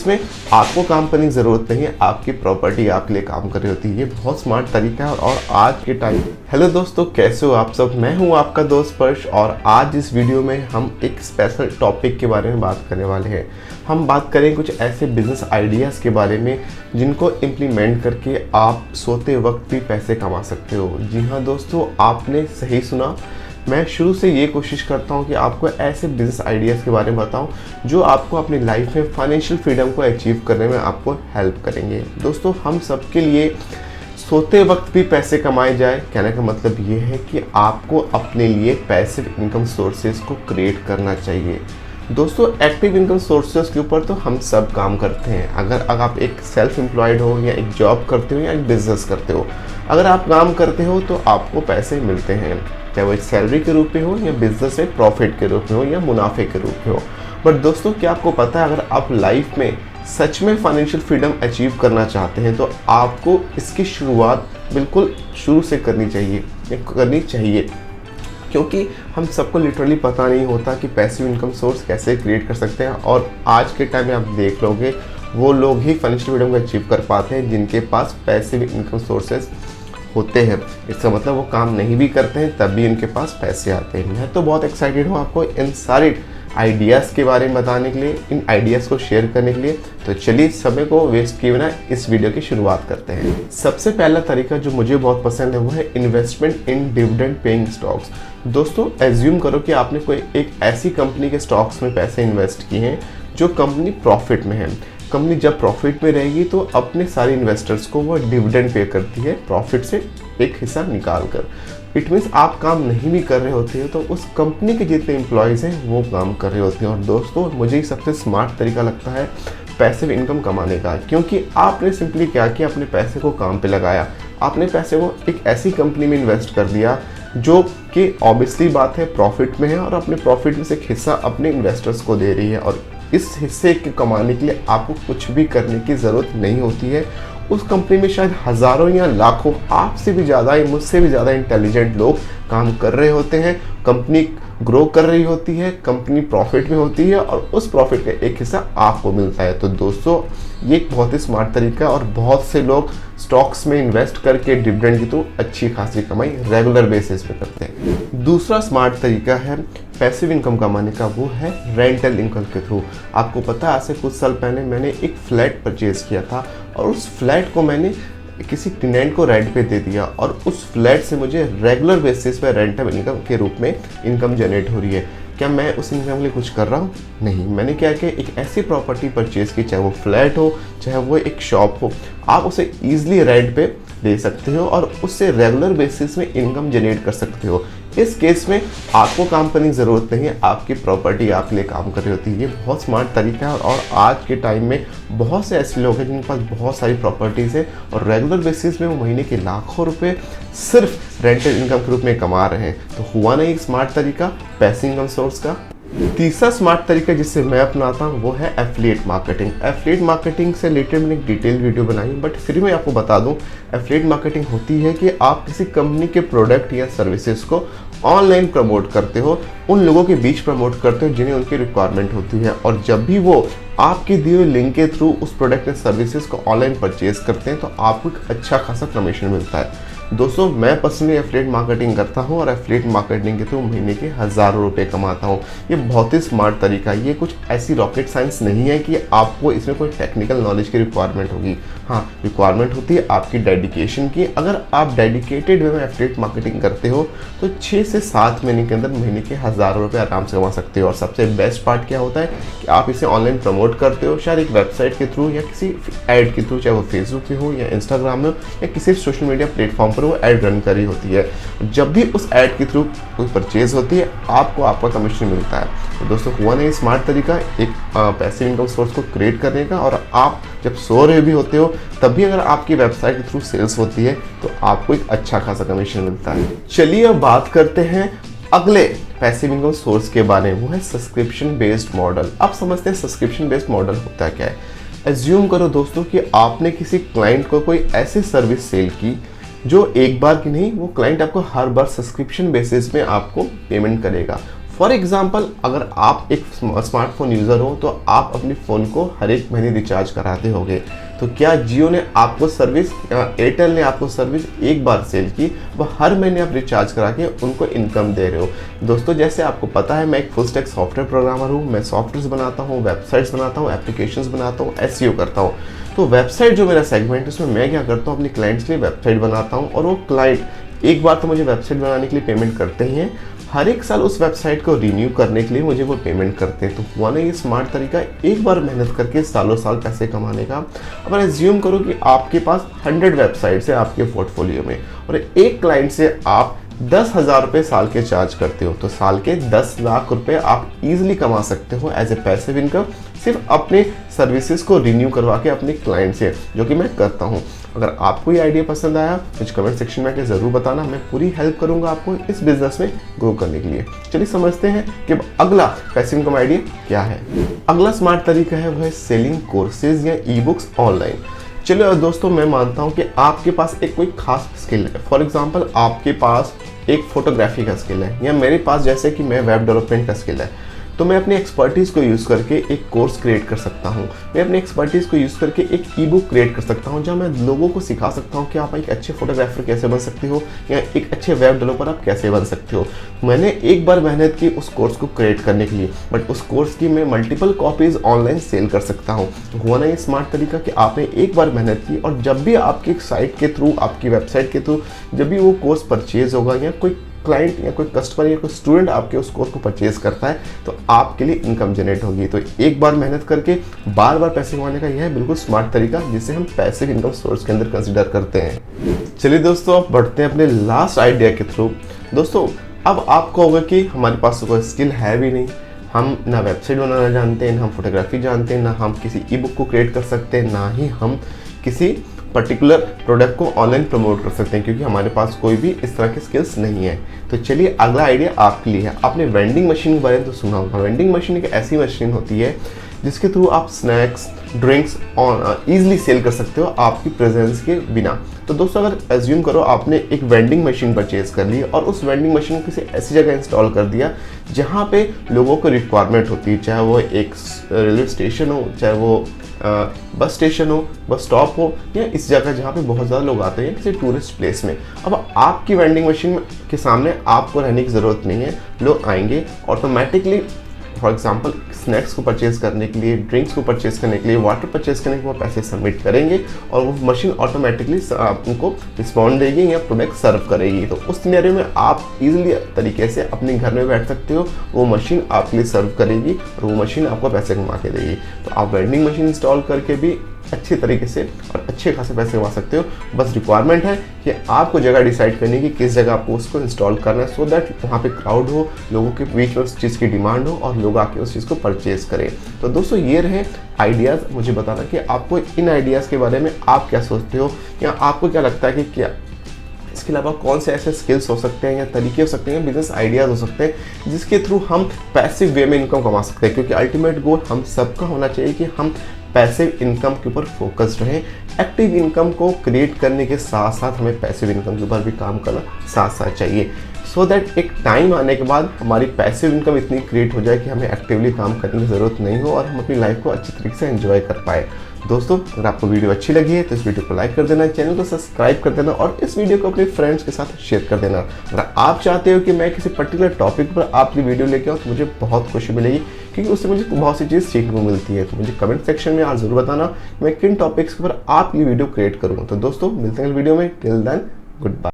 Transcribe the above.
जिसमें आपको काम करने की ज़रूरत नहीं है, आपकी प्रॉपर्टी आपके लिए काम कर रही होती है। ये बहुत स्मार्ट तरीका है और आज के टाइम। हेलो दोस्तों, कैसे हो आप सब? मैं हूं आपका दोस्त स्पर्श और आज इस वीडियो में हम एक स्पेशल टॉपिक के बारे में बात करने वाले हैं। हम बात करें कुछ ऐसे बिजनेस आइडियाज़ के बारे में जिनको इम्प्लीमेंट करके आप सोते वक्त भी पैसे कमा सकते हो। जी हाँ दोस्तों, आपने सही सुना। मैं शुरू से ये कोशिश करता हूँ कि आपको ऐसे बिजनेस आइडियाज़ के बारे में बताऊँ जो आपको अपनी लाइफ में फाइनेंशियल फ्रीडम को अचीव करने में आपको हेल्प करेंगे। दोस्तों, हम सबके लिए सोते वक्त भी पैसे कमाए जाए, कहने का मतलब ये है कि आपको अपने लिए पैसिव इनकम सोर्सेज को क्रिएट करना चाहिए। दोस्तों, एक्टिव इनकम सोर्सेज के ऊपर तो हम सब काम करते हैं। अगर आप एक सेल्फ एम्प्लॉयड हो या एक जॉब करते हो या एक बिजनेस करते हो, अगर आप काम करते हो तो आपको पैसे मिलते हैं, चाहे वो एक सैलरी के रूप में हो या बिजनेस में प्रॉफिट के रूप में हो या मुनाफे के रूप में हो। बट दोस्तों, क्या आपको पता है, अगर आप लाइफ में सच में फाइनेंशियल फ्रीडम अचीव करना चाहते हैं तो आपको इसकी शुरुआत बिल्कुल शुरू से करनी चाहिए, क्योंकि हम सबको लिटरली पता नहीं होता कि पैसिव इनकम सोर्स कैसे क्रिएट कर सकते हैं। और आज के टाइम में आप देख लोगे, वो लोग ही फाइनेंशियल फ्रीडम को अचीव कर पाते हैं जिनके पास पैसिव इनकम सोर्सेज होते हैं। इसका मतलब वो काम नहीं भी करते हैं तब भी उनके पास पैसे आते हैं। मैं तो बहुत एक्साइटेड हूँ आपको इन सारे आइडियाज़ के बारे में बताने के लिए, इन आइडियाज़ को शेयर करने के लिए। तो चलिए समय को वेस्ट किए बिना इस वीडियो की शुरुआत करते हैं। सबसे पहला तरीका जो मुझे बहुत पसंद है वो है इन्वेस्टमेंट इन डिविडेंड पेइंग स्टॉक्स। दोस्तों, एज्यूम करो कि आपने कोई एक ऐसी कंपनी के स्टॉक्स में पैसे इन्वेस्ट किए हैं जो कंपनी प्रॉफिट में है। कंपनी जब प्रॉफिट में रहेगी तो अपने सारे इन्वेस्टर्स को वो डिविडेंड पे करती है, प्रॉफिट से एक हिस्सा निकाल कर। इट मीन्स आप काम नहीं भी कर रहे होते हो तो उस कंपनी के जितने एम्प्लॉयज़ हैं वो काम कर रहे होते हैं। और दोस्तों, मुझे ही सबसे स्मार्ट तरीका लगता है पैसिव इनकम कमाने का, क्योंकि आपने सिंपली क्या किया, अपने पैसे को काम पे लगाया। आपने पैसे को एक ऐसी कंपनी में इन्वेस्ट कर दिया जो कि ऑब्वियसली बात है प्रॉफिट में है और अपने प्रॉफिट में से एक हिस्सा अपने इन्वेस्टर्स को दे रही है। और इस हिस्से के कमाने के लिए आपको कुछ भी करने की ज़रूरत नहीं होती है। उस कंपनी में शायद हज़ारों या लाखों आपसे भी ज़्यादा, मुझसे भी ज़्यादा इंटेलिजेंट लोग काम कर रहे होते हैं। कंपनी ग्रो कर रही होती है, कंपनी प्रॉफिट में होती है और उस प्रॉफिट का एक हिस्सा आपको मिलता है। तो दोस्तों, ये एक बहुत ही स्मार्ट तरीका है और बहुत से लोग स्टॉक्स में इन्वेस्ट करके डिविडेंड की तो अच्छी खासी कमाई रेगुलर बेसिस पे करते हैं। दूसरा स्मार्ट तरीका है पैसिव इनकम कमाने का, वो है रेंटल इनकम के थ्रू। आपको पता है, आज से कुछ साल पहले मैंने एक फ्लैट परचेज़ किया था और उस फ्लैट को मैंने किसी टेनेंट को रेंट पे दे दिया और उस फ्लैट से मुझे रेगुलर बेसिस पे रेंटल इनकम के रूप में इनकम जनरेट हो रही है। क्या मैं उस इनकम के लिए कुछ कर रहा हूँ? नहीं। मैंने क्या किया, एक ऐसी प्रॉपर्टी परचेज़ की, चाहे वो फ्लैट हो चाहे वो एक शॉप हो, आप उसे ईजिली रेंट पे दे सकते हो और उससे रेगुलर बेसिस में इनकम जनरेट कर सकते हो। इस केस में आपको काम करने की ज़रूरत नहीं है, आपकी प्रॉपर्टी आपके लिए काम कर रही होती है। ये बहुत स्मार्ट तरीका है और आज के टाइम में बहुत से ऐसे लोग हैं जिनके पास बहुत सारी प्रॉपर्टीज़ है और रेगुलर बेसिस में वो महीने के लाखों रुपए सिर्फ रेंटल इनकम के रूप में कमा रहे हैं। तो हुआ ना एक स्मार्ट तरीका पैसिव इनकम सोर्स का। तीसरा स्मार्ट तरीका जिससे मैं अपनाता हूँ वो है एफिलिएट मार्केटिंग। एफिलिएट मार्केटिंग से रिलेटेड मैंने एक डिटेल वीडियो बनाई, बट फिर मैं आपको बता दूँ, एफिलिएट मार्केटिंग होती है कि आप किसी कंपनी के प्रोडक्ट या सर्विसेज को ऑनलाइन प्रमोट करते हो, उन लोगों के बीच प्रमोट करते हो जिन्हें उनकी रिक्वायरमेंट होती है। और जब भी वो आपके दिए हुए लिंक के थ्रू उस प्रोडक्ट या सर्विसेज को ऑनलाइन परचेज करते हैं तो आपको एक अच्छा खासा कमीशन मिलता है। दोस्तों, मैं पर्सनली एफिलिएट मार्केटिंग करता हूं और एफिलिएट मार्केटिंग के थ्रू महीने के हज़ारों रुपए कमाता हूं। ये बहुत ही स्मार्ट तरीका है। ये कुछ ऐसी रॉकेट साइंस नहीं है कि आपको इसमें कोई टेक्निकल नॉलेज की रिक्वायरमेंट होगी। हाँ, रिक्वायरमेंट होती है आपकी डेडिकेशन की। अगर आप डेडिकेटेड वे में एफिलिएट मार्केटिंग करते हो तो 6 से 7 महीने के अंदर महीने के हज़ारों रुपये आराम से कमा सकते हो। और सबसे बेस्ट पार्ट क्या होता है कि आप इसे ऑनलाइन प्रमोट करते हो, शायद एक वेबसाइट के थ्रू या किसी ऐड के थ्रू, चाहे वो फेसबुक पे हो या इंस्टाग्राम में हो या किसी सोशल मीडिया प्लेटफॉर्म पर वो ऐड रन करी होती है। जब भी उस ऐड के थ्रू कोई परचेज होती है आपको आपका कमीशन मिलता है। तो दोस्तों, हुआ नहीं स्मार्ट तरीका एक पैसिव इनकम सोर्स को क्रिएट करने का। और आप जब सो रहे भी होते हो तब भी अगर आपकी वेबसाइट के थ्रू सेल्स होती है तो आपको एक अच्छा खासा कमीशन मिलता है। चलिए अब बात करते हैं अगले पैसिव इनकम सोर्स के बारे में, वो है सब्सक्रिप्शन बेस्ड मॉडल। आप समझते हैं सब्सक्रिप्शन बेस्ड मॉडल होता क्या है? एज्यूम करो दोस्तों कि आपने किसी क्लाइंट को कोई ऐसी सर्विस सेल की जो एक बार की नहीं, वो क्लाइंट आपको हर बार सब्सक्रिप्शन बेसिस में आपको पेमेंट करेगा। फॉर एग्जाम्पल, अगर आप एक स्मार्टफोन यूज़र हो तो आप अपने फ़ोन को हर एक महीने रिचार्ज कराते होगे। तो क्या जियो ने आपको सर्विस, एयरटेल ने आपको सर्विस एक बार सेल की, वह हर महीने आप रिचार्ज करा के उनको इनकम दे रहे हो। दोस्तों, जैसे आपको पता है मैं एक फुल स्टैक सॉफ्टवेयर प्रोग्रामर हूँ। मैं सॉफ्टवेयर बनाता हूँ, वेबसाइट्स बनाता हूँ, एप्लीकेशंस बनाता हूँ, एसईओ करता हूँ। तो वेबसाइट जो मेरा सेगमेंट है उसमें मैं क्या करता हूँ, अपने क्लाइंट्स के लिए वेबसाइट बनाता हूँ और वो क्लाइंट एक बार तो मुझे वेबसाइट बनाने के लिए पेमेंट करते ही हैं, हर एक साल उस वेबसाइट को रिन्यू करने के लिए मुझे वो पेमेंट करते हैं। तो हुआ ना ये स्मार्ट तरीका, एक बार मेहनत करके सालों साल पैसे कमाने का। अब एज्यूम करो कि आपके पास 100 वेबसाइट्स है आपके पोर्टफोलियो में और एक क्लाइंट से आप 10,000 रुपये साल के चार्ज करते हो, तो साल के 10 लाख रुपए आप इजीली कमा सकते हो एज ए पैसिव इनकम, सिर्फ अपने सर्विसेज को रिन्यू करवा के अपने क्लाइंट से, जो कि मैं करता हूँ। अगर आपको ये आइडिया पसंद आया मुझे कमेंट सेक्शन में आके ज़रूर बताना, मैं पूरी हेल्प करूँगा आपको इस बिजनेस में ग्रो करने के लिए। चलिए समझते हैं कि अगला पैसिव इनकम आइडिया क्या है। अगला स्मार्ट तरीका है वो है सेलिंग कोर्सेज या ई बुक्स ऑनलाइन। चलो दोस्तों, मैं मानता हूँ कि आपके पास एक कोई खास स्किल है। फॉर एग्जांपल, आपके पास एक फोटोग्राफी का स्किल है या मेरे पास जैसे कि मैं वेब डेवलपमेंट का स्किल है, तो मैं अपनी एक्सपर्टीज़ को यूज़ करके एक कोर्स क्रिएट कर सकता हूँ। मैं अपनी एक्सपर्टीज़ को यूज़ करके एक ई बुक क्रिएट कर सकता हूँ जहाँ मैं लोगों को सिखा सकता हूँ कि आप एक अच्छे फोटोग्राफर कैसे बन सकते हो या एक अच्छे वेब डेवलपर आप कैसे बन सकते हो। मैंने एक बार मेहनत की उस कोर्स को क्रिएट करने के लिए, बट उस कोर्स की मैं मल्टीपल कॉपीज़ ऑनलाइन सेल कर सकता हूँ। तो हुआ ना ये स्मार्ट तरीका कि आपने एक बार मेहनत की और जब भी आपकी साइट के थ्रू, आपकी वेबसाइट के थ्रू जब भी वो कोर्स परचेज होगा या कोई क्लाइंट या कोई कस्टमर या कोई स्टूडेंट आपके उस कोर्स को परचेज करता है तो आपके लिए इनकम जनरेट होगी। तो एक बार मेहनत करके बार बार पैसे कमाने का यह है बिल्कुल स्मार्ट तरीका जिसे हम पैसिव इनकम सोर्स के अंदर कंसीडर करते हैं। चलिए दोस्तों, अब बढ़ते हैं अपने लास्ट आइडिया के थ्रू। दोस्तों, अब आपको होगा कि हमारे पास तो कोई स्किल है भी नहीं, हम ना वेबसाइट बनाना जानते हैं, ना हम फोटोग्राफी जानते हैं, ना हम किसी ई बुक को क्रिएट कर सकते हैं, ना ही हम किसी पर्टिकुलर प्रोडक्ट को ऑनलाइन प्रमोट कर सकते हैं, क्योंकि हमारे पास कोई भी इस तरह की स्किल्स नहीं है। तो चलिए अगला आइडिया आपके लिए है। आपने वेंडिंग मशीन के बारे में तो सुना होगा। वेंडिंग मशीन एक ऐसी मशीन होती है जिसके थ्रू आप स्नैक्स, ड्रिंक्स ईजिली सेल कर सकते हो आपकी प्रेजेंस के बिना। तो दोस्तों, अगर एज्यूम करो आपने एक वेंडिंग मशीन परचेज कर ली और उस वेंडिंग मशीन को किसी ऐसी जगह इंस्टॉल कर दिया जहाँ पे लोगों को रिक्वायरमेंट होती है, चाहे वो एक रेलवे स्टेशन हो, चाहे वो बस स्टेशन हो, बस स्टॉप हो, या इस जगह जहाँ पे बहुत ज़्यादा लोग आते हैं किसी टूरिस्ट प्लेस में। अब आपकी वेंडिंग मशीन के सामने आपको रहने की ज़रूरत नहीं है, लोग आएंगे ऑटोमेटिकली। फॉर एग्जांपल, स्नैक्स को परचेज करने के लिए, ड्रिंक्स को परचेज करने के लिए, वाटर परचेज करने के लिए वो पैसे सबमिट करेंगे और वो मशीन ऑटोमेटिकली उनको रिस्पॉन्ड देगी या प्रोडक्ट सर्व करेगी। तो उस सिनेरियो में आप इजीली तरीके से अपने घर में बैठ सकते हो, वो मशीन आपके लिए सर्व करेगी और वो मशीन आपको पैसे कमा के देगी। तो आप वेंडिंग मशीन इंस्टॉल करके भी अच्छे तरीके से और अच्छे खासे पैसे कमा सकते हो। बस रिक्वायरमेंट है कि आपको जगह डिसाइड करनी कि किस जगह आपको उसको इंस्टॉल करना है, सो दैट वहाँ पे क्राउड हो, लोगों के बीच में उस चीज़ की डिमांड हो और लोग आके उस चीज़ को परचेज करें। तो दोस्तों, ये रहे आइडियाज़। मुझे बताना कि आपको इन आइडियाज़ के बारे में आप क्या सोचते हो, या आपको क्या लगता है कि क्या इसके अलावा कौन से ऐसे स्किल्स हो सकते हैं या तरीके हो सकते हैं, बिजनेस आइडियाज़ हो सकते हैं जिसके थ्रू हम पैसिव वे में इनकम कमा सकते हैं। क्योंकि अल्टीमेट गोल हम सबका होना चाहिए कि हम पैसिव इनकम के ऊपर फोकस्ड रहें। एक्टिव इनकम को क्रिएट करने के साथ साथ हमें पैसिव इनकम के ऊपर भी काम करना साथ साथ चाहिए, सो दैट एक टाइम आने के बाद हमारी पैसिव इनकम इतनी क्रिएट हो जाए कि हमें एक्टिवली काम करने की ज़रूरत नहीं हो और हम अपनी लाइफ को अच्छी तरीके से एंजॉय कर पाए। दोस्तों, अगर आपको वीडियो अच्छी लगी है तो इस वीडियो को लाइक कर देना, चैनल को सब्सक्राइब कर देना और इस वीडियो को अपने फ्रेंड्स के साथ शेयर कर देना। अगर आप चाहते हो कि मैं किसी पर्टिकुलर टॉपिक पर आपकी वीडियो लेके आऊँ तो मुझे बहुत खुशी मिलेगी, क्योंकि उससे मुझे बहुत सी चीज़ सीखने को मिलती है। तो मुझे कमेंट सेक्शन में आप जरूर बताना मैं किन टॉपिक्स पर आप ये वीडियो क्रिएट करूँ। तो दोस्तों, मिलते हैं वीडियो में। Till then, good bye.